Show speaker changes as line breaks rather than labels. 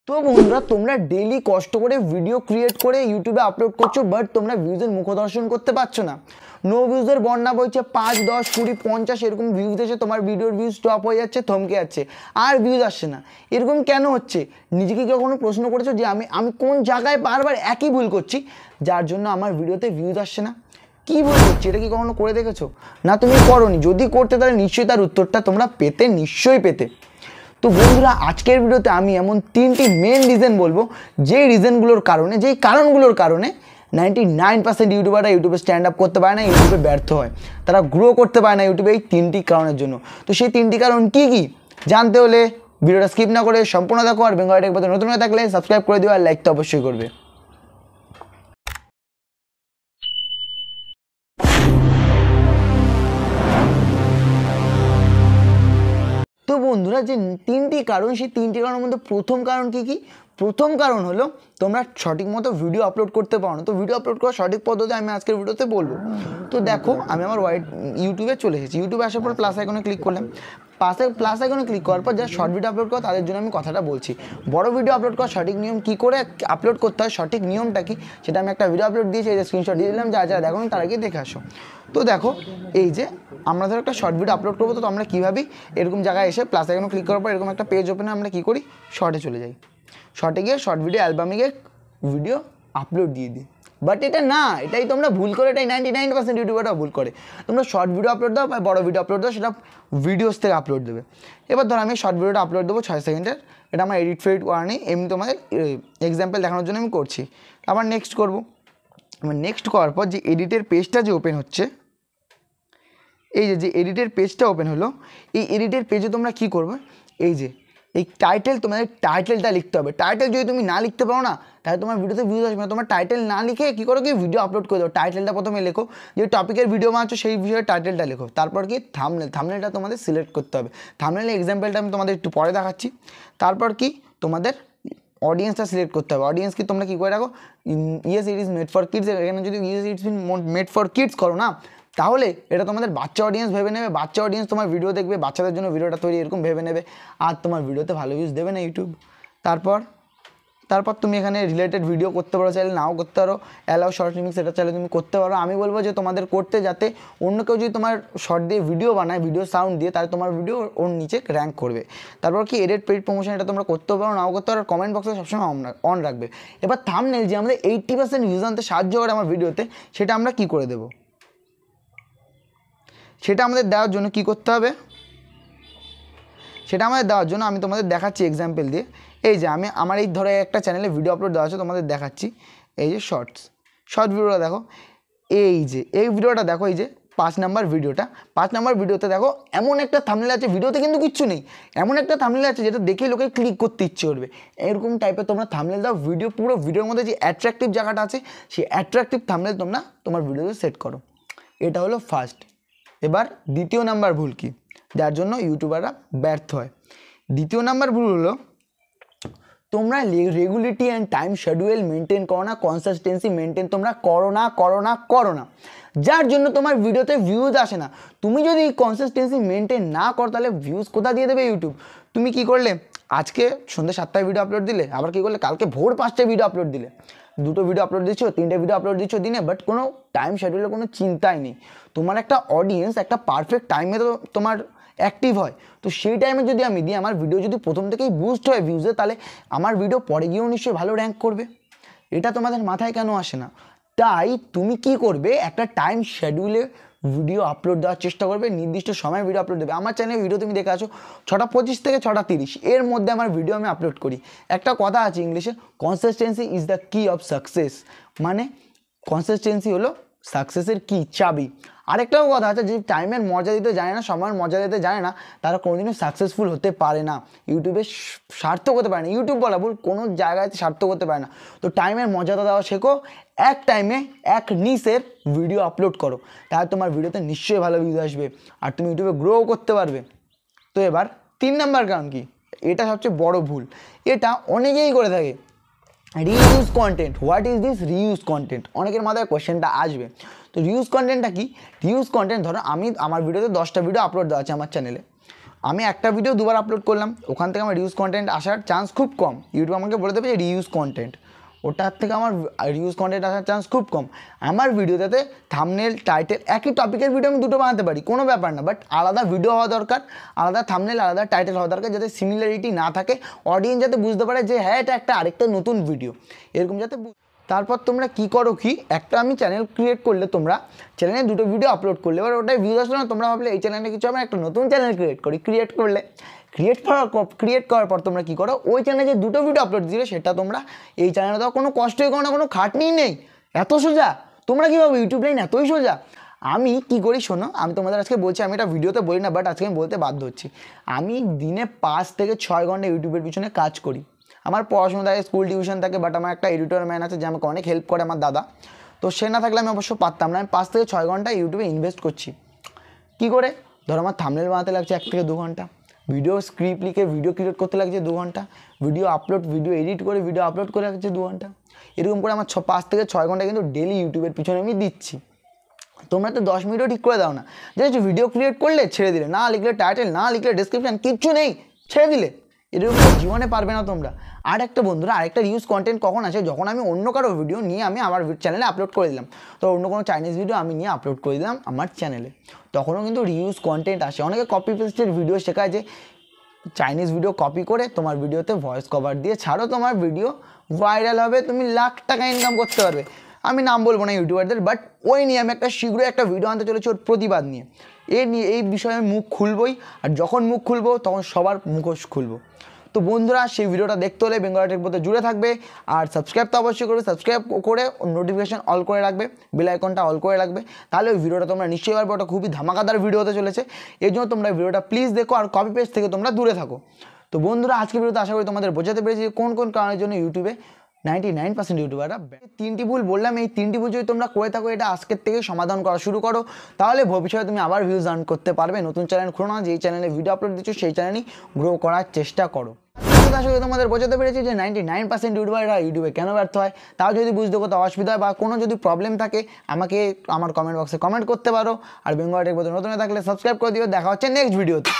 তো বন্ধুরা তোমরা ডেইলি কষ্ট করে ভিডিও ক্রিয়েট করে ইউটিউবে আপলোড করছো, বাট তোমরা ভিউজের মুখ দর্শন করতে পারছো না। নো ভিউজের বন্যা বইছে, 5, 10, 20, 50 এরকম ভিউজ এসে তোমার ভিডিওর ভিউজ স্টপ হয়ে যাচ্ছে, থমকে যাচ্ছে, আর ভিউজ আসছে না। এরকম কেন হচ্ছে? নিজেকে কখনো প্রশ্ন করেছো যে আমি কোন জায়গায় বারবার একই ভুল করছি যার জন্য আমার ভিডিওতে ভিউজ আসছে না? কি ভুল করছি, এটা কি কখনো করে দেখেছো? না, তুমি করোনি। যদি করতে তাহলে নিশ্চয়ই তার উত্তরটা তোমরা নিশ্চয়ই পেতে। তো বন্ধুরা আজকের ভিডিওতে আমি এমন 3টি মেন রিজন বলবো, যেই কারণগুলোর কারণে 99% ইউটিউবাররা ইউটিউবে স্ট্যান্ড আপ করতে পারে না, ইউটিউবে ব্যর্থ হয়, তারা গ্রো করতে পারে না ইউটিউবে, এই 3টি কারণের জন্য। তো সেই 3টি কারণ কি কি জানতে হলে ভিডিওটা স্কিপ না করে সম্পূর্ণ দেখো। আর বেঙ্গলি টেক পথে নতুন হয়ে থাকলে সাবস্ক্রাইব করে দিও, আর লাইক তো অবশ্যই করবে। তো বন্ধুরা যে 3টি কারণ, সেই 3টি কারণের মধ্যে প্রথম কারণ কি? প্রথম কারণ হলো তোমরা সঠিক মতো ভিডিও আপলোড করতে পারো না। তো ভিডিও আপলোড করার সঠিক পদ্ধতি আমি আজকের ভিডিওতে বলবো। তো দেখো, আমি আমার ইউটিউবে চলে এসেছি। ইউটিউবে আসার পর প্লাস আইকনে ক্লিক করলাম। প্লাস আইকনে ক্লিক করার পর যারা শর্ট ভিডিও আপলোড করে তাদের জন্য আমি কথাটা বলছি। বড় ভিডিও আপলোড করার সঠিক নিয়ম, কী করে আপলোড করতে হয়, সঠিক নিয়মটা কি, সেটা আমি একটা ভিডিও আপলোড দিয়েছি, এই যে স্ক্রিনশট দিয়ে দিলাম, যারা দেখো তারা গিয়ে দেখে আসো। তো দেখো, এই যে আমরা ধরো একটা শর্ট ভিডিও আপলোড করবো, তো আমরা কীভাবে এরকম জায়গায় এসে প্লাস আইকনে ক্লিক করার পর এরকম একটা পেজ ওপেনে আমরা কী করি, শর্টে চলে যাই। শর্টে গিয়ে শর্ট ভিডিও অ্যালবামে গিয়ে ভিডিও আপলোড দিয়ে দিই। বাট এটা না, এটাই তোমরা ভুল করে, এটাই 99% ইউটিউবাররা ভুল করে। তোমরা শর্ট ভিডিও আপলোড দাও বা বড় ভিডিও আপলোড দাও, সেটা ভিডিওস থেকে আপলোড দেবে। এবার ধরো আমি শর্ট ভিডিওটা আপলোড দেবো 6 সেকেন্ডের, এটা আমার এডিট ফেডিট করা নেই, এমনি তোমাদের এক্সাম্পল দেখানোর জন্য আমি করছি। আবার নেক্সট করবো। নেক্সট করার পর যে এডিটের পেজটা যে ওপেন হচ্ছে, এই যে এডিটের পেজটা ওপেন হলো, এই এডিটের পেজে তোমরা কী করবে, এই টাইটেল, তোমাদের টাইটেলটা লিখতে হবে। টাইটেল যদি তুমি না লিখতে পারো না, তাহলে তোমার ভিডিওতে ভিউজ আসবে না। তোমার টাইটেল না লিখে কী করো, কি ভিডিও আপলোড করে দাও। টাইটেলটা প্রথমে লেখো, যে টপিকের ভিডিও বানাচ্ছো সেই বিষয়ে টাইটেলটা লেখো। তারপর কি থাম্বনেলটা তোমাদের সিলেক্ট করতে হবে। থাম্বনেলের এক্সাম্পলটা আমি তোমাদের একটু পরে দেখাচ্ছি। তারপর কি তোমাদের অডিয়েন্সটা সিলেক্ট করতে হবে। অডিয়েন্স কি তোমরা কী করে রাখো, yes it is made for kids. এখানে যদি yes it's been made for kids করো না, তাহলে এটা তোমাদের বাচ্চা অডিয়েন্স ভেবে নেবে। বাচ্চা অডিয়েন্স তোমার ভিডিও দেখবে, বাচ্চাদের জন্য ভিডিওটা তৈরি এরকম ভেবে নেবে, আর তোমার ভিডিওতে ভালো ভিউজ দেবে না ইউটিউব। তারপর তুমি এখানে রিলেটেড ভিডিও করতে পারো, চাইলে নাও করতে পারো। অ্যালাউ শর্ট রিমিক্স, সেটা চাইলে তুমি করতে পারো। আমি বলবো যে তোমাদের করতে, যাতে অন্য কেউ যদি তোমার শর্ট দিয়ে ভিডিও বানায়, ভিডিও সাউন্ড দিয়ে, তাহলে তোমার ভিডিও ওর নিচে র্যাঙ্ক করবে। তারপর কি এডিট পেইড প্রমোশন, এটা তোমরা করতে পারো, নাও করতে পারো। কমেন্ট বক্সে সবসময় অন রাখবে। এবার থাম্বনেল, যে আমাদের 80% ভিউজ আনতে সাহায্য করে আমার ভিডিওতে, সেটা আমরা কি করে দেবো, সেটা আমাদের দেওয়ার জন্য কি করতে হবে, সেটা আমাদের দেওয়ার জন্য আমি তোমাদের দেখাচ্ছি এক্সাম্পল দিয়ে। এই যে আমি আমার এই ধরো একটা চ্যানেলে ভিডিও আপলোড দেওয়া আছে, তোমাদের দেখাচ্ছি। এই যে শর্ট ভিডিওটা দেখো, এই ভিডিওটা দেখো, এই যে 5 নম্বর ভিডিওটা। 5 নম্বর ভিডিওতে দেখো এমন একটা থাম্বনেল আছে, ভিডিওতে কিন্তু কিচ্ছু নেই, এমন একটা থাম্বনেল আছে যেটা দেখে লোকে ক্লিক করতে ইচ্ছে করবে। এরকম টাইপের তোমরা থাম্বনেল দাও। পুরো ভিডিওর মধ্যে যে অ্যাট্রাকটিভ জায়গাটা আছে, সেই অ্যাট্রাকটিভ থাম্বনেল তোমরা তোমার ভিডিওতে সেট করো। এটা হলো ফার্স্ট। এবার দ্বিতীয় নাম্বার ভুল কি, যার জন্য ইউটিউবাররা ব্যর্থ হয়। দ্বিতীয় নাম্বার ভুল হলো তোমরা regularity and time schedule maintain করো না, কনসিস্টেন্সি মেনটেন তোমরা করো না, যার জন্য তোমার ভিডিওতে ভিউজ আসে না। তুমি যদি কনসিস্টেন্সি মেনটেন না করো, তাহলে ভিউজ কোথা দিয়ে দেবে ইউটিউব? তুমি কি করলে, আজকে সন্ধ্যে 7টায় ভিডিও আপলোড দিলে, আবার কি করলে কালকে ভোর 5টায় ভিডিও আপলোড দিলে, 2টো ভিডিও আপলোড দিচ্ছ, 3টে ভিডিও আপলোড দিচ্ছ দিনে, বাট কোনো টাইম শিডিউলের কোনো চিন্তাই নেই। তোমার একটা অডিয়েন্স একটা পারফেক্ট টাইমে তো তোমার অ্যাক্টিভ হয়, তো সেই টাইমে যদি আমি দিই, আমার ভিডিও যদি প্রথম থেকেই বুস্ট হয় ভিউজে, তাহলে আমার ভিডিও পরে গিয়েও নিশ্চয়ই ভালো র্যাঙ্ক করবে। এটা তোমাদের মাথায় কেন আসে না? তাই তুমি কি করবে, একটা টাইম শিডিউলে ভিডিও আপলোড দেওয়ার চেষ্টা করবে, নির্দিষ্ট সময় ভিডিও আপলোড দেবে। আমার চ্যানেলে ভিডিও তুমি দেখে আছো 6:25 থেকে 6:30, এর মধ্যে আমার ভিডিও আমি আপলোড করি। একটা কথা আছে ইংলিশে, কনসিস্টেন্সি ইজ দ্য কি অফ সাকসেস, মানে কনসিস্টেন্সি হলো সাকসেসের কি, চাবি। আরেকটাও কথা আছে, যে টাইমের মজা দিতে জানে না, সময়ের মজা দিতে জানে না, তারা কোনোদিনও সাকসেসফুল হতে পারে না, ইউটিউবে সার্থক হতে পারে না। ইউটিউব বলা ভুল, কোনো জায়গায় সার্থক হতে পারে না। তো টাইমের মজাটা দেওয়া শেখো, এক টাইমে এক নিসের ভিডিও আপলোড করো, তাহলে তোমার ভিডিওতে নিশ্চয়ই ভালো ভিউজ আসবে, আর তুমি ইউটিউবে গ্রো করতে পারবে। তো এবার 3 নাম্বার কারণ কি, এটা সবচেয়ে বড় ভুল, এটা অনেকেই করে থাকে, reuse content. What is this reuse content? অনেকের মাথায় কোয়েশ্চেনটা আসবে। তো রিইউজ কন্টেন্টটা কি? রিইউজ কন্টেন্ট, ধরো আমার ভিডিওতে 10টা ভিডিও আপলোড দেওয়া আছে আমার চ্যানেলে, আমি একটা ভিডিও দুবার আপলোড করলাম, ওখান থেকে আমার রিউজ কন্টেন্ট আসার চান্স খুব কম। ইউটিউব আমাকে বলে দেবে যে রিউজ কন্টেন্ট, ওটার থেকে আমার রিউজ কন্টেন্ট আসার চান্স খুব কম। আমার ভিডিওতে থাম্বনেল, টাইটেল, একই টপিকের ভিডিও আমি দুটো বানাতে পারি, কোনো ব্যাপার না, বাট আলাদা ভিডিও হওয়া দরকার, আলাদা থাম্বনেল, আলাদা টাইটেল হওয়া দরকার, যাতে সিমিলারিটি না থাকে, অডিয়েন্স যাতে বুঝতে পারে যে হ্যাঁ এটা একটা আরেকটা নতুন ভিডিও, এরকম যাতে। তারপর তোমরা কি করো কি, একটা আমি চ্যানেল ক্রিয়েট করলে, তোমরা চ্যানেলে দুটো ভিডিও আপলোড করলে, এবার ওটাই ভিউজ আসলো না, তোমরা ভাবলে এই চ্যানেলে কিছু হবে, একটা নতুন চ্যানেল ক্রিয়েট করলে, ক্রিয়েট করার পর তোমরা কী করো, ওই চ্যানেলে যে দুটো ভিডিও আপলোড দিলে সেটা তোমরা এই চ্যানেলে তো কোনো কষ্টই করো না, কোনো খাটনিই নেই, এত সোজা। তোমরা কী ভাবো ইউটিউব লাইন এতই সোজা? আমি কি করি শোনো, আমি তোমাদের আজকে বলছি, আমি এটা ভিডিওতে বলি না, বাট আজকে আমি বলতে বাধ্য হচ্ছি। আমি দিনে 5 থেকে 6 ঘন্টা ইউটিউবের পিছনে কাজ করি। আমার পড়াশোনা থাকে, স্কুল টিউশন থাকে, বাট আমার একটা এডিটর ম্যান আছে যে আমাকে অনেক হেল্প করে, আমার দাদা। তো সে না থাকলে আমি অবশ্য পারতাম না। আমি 5 থেকে 6 ঘন্টা ইউটিউবে ইনভেস্ট করছি। কী করে? ধরো আমার থাম্বনেল বানাতে লাগছে 1 থেকে 2 ঘন্টা, ভিডিও স্ক্রিপ্ট লিখে ভিডিও ক্রিয়েট করতে লাগছে 2 ঘন্টা, ভিডিও এডিট করে ভিডিও আপলোড করে লাগছে 2 ঘন্টা। এরকম করে আমার 5 থেকে 6 ঘন্টা কিন্তু ডেলি ইউটিউবের পিছনে আমি দিচ্ছি। তোমরা তো 10 মিনিটও ঠিক করে দাও না, জাস্ট ভিডিও ক্রিয়েট করলে ছেড়ে দিলে, না লিখলে টাইটেল, না লিখলে ডেসক্রিপশন, কিচ্ছু নেই, ছেড়ে দিলে। এরকম জীবনে পারবে না তোমরা। আর একটা বন্ধুরা, আরেকটা রিউজ কন্টেন্ট কখন আসে, যখন আমি অন্য কারো ভিডিও নিয়ে আমি আমার চ্যানেলে আপলোড করে দিলাম। তো অন্য কোনো চাইনিজ ভিডিও আমি নিয়ে আপলোড করে দিলাম আমার চ্যানেলে, তখনও কিন্তু রিউজ কন্টেন্ট আসে। অনেকে কপি পেস্টের ভিডিও শেখায় যে চাইনিজ ভিডিও কপি করে তোমার ভিডিওতে ভয়েস কভার দিয়ে ছাড়ো, তোমার ভিডিও ভাইরাল হবে, তুমি লাখ টাকা ইনকাম করতে পারবে। আমি নাম বলবো না ইউটিউবারদের, বাট ওই নিয়ে আমি শীঘ্রই একটা ভিডিও আনতে চলেছি, ওর প্রতিবাদ নিয়ে। এই বিষয়ে আমি মুখ খুলবই, আর যখন মুখ খুলবো তখন সবার মুখোশ খুলবো। তো বন্ধুরা, সেই ভিডিওটা দেখতে হলে বেঙ্গল টেক পথে জুড়ে থাকবে, আর সাবস্ক্রাইব তো অবশ্যই করবে, সাবস্ক্রাইব করে নোটিফিকেশান অল করে রাখবে, বেল আইকনটা অল করে রাখবে, তাহলে ওই ভিডিওটা তোমরা নিশ্চয়ই পারবে। ওটা খুবই ধামাকাদার ভিডিও হতে চলেছে, এই জন্য তোমরা ভিডিওটা প্লিজ দেখো, আর কপি পেস্ট থেকে তোমরা দূরে থাকো। তো বন্ধুরা, আজকের ভিডিওতে আশা করি তোমাদের বোঝাতে পেরেছি কোন কোন কারণের জন্য ইউটিউবে 99% ইউটিউবাররা 3টি ভুল বললাম। এই 3টি ভুল যদি তোমরা করে থাকো, এটা আজকের থেকে সমাধান করা শুরু করো, তাহলে ভবিষ্যতে তুমি আবার ভিউজ আর্ন করতে পারবে। নতুন চ্যানেল খুলো না, যেই চ্যানেলে ভিডিও আপলোড দিচ্ছ সেই চ্যানেলই গ্রো করার চেষ্টা করো। আশা করি তোমাদের বোঝাতে পেরেছি যে 99% ইউটিউবাররা ইউটিউবে কেন ব্যর্থ হয়। তাও যদি বুঝতে কোথাও অসুবিধা হয় বা কোনো যদি প্রবলেম থাকে, আমাকে আমার কমেন্ট বক্সে কমেন্ট করতে পারো। আর বেঙ্গল টেক পথে নতুন থাকলে সাবস্ক্রাইব করে দিও। দেখা হচ্ছে নেক্সট ভিডিওতে।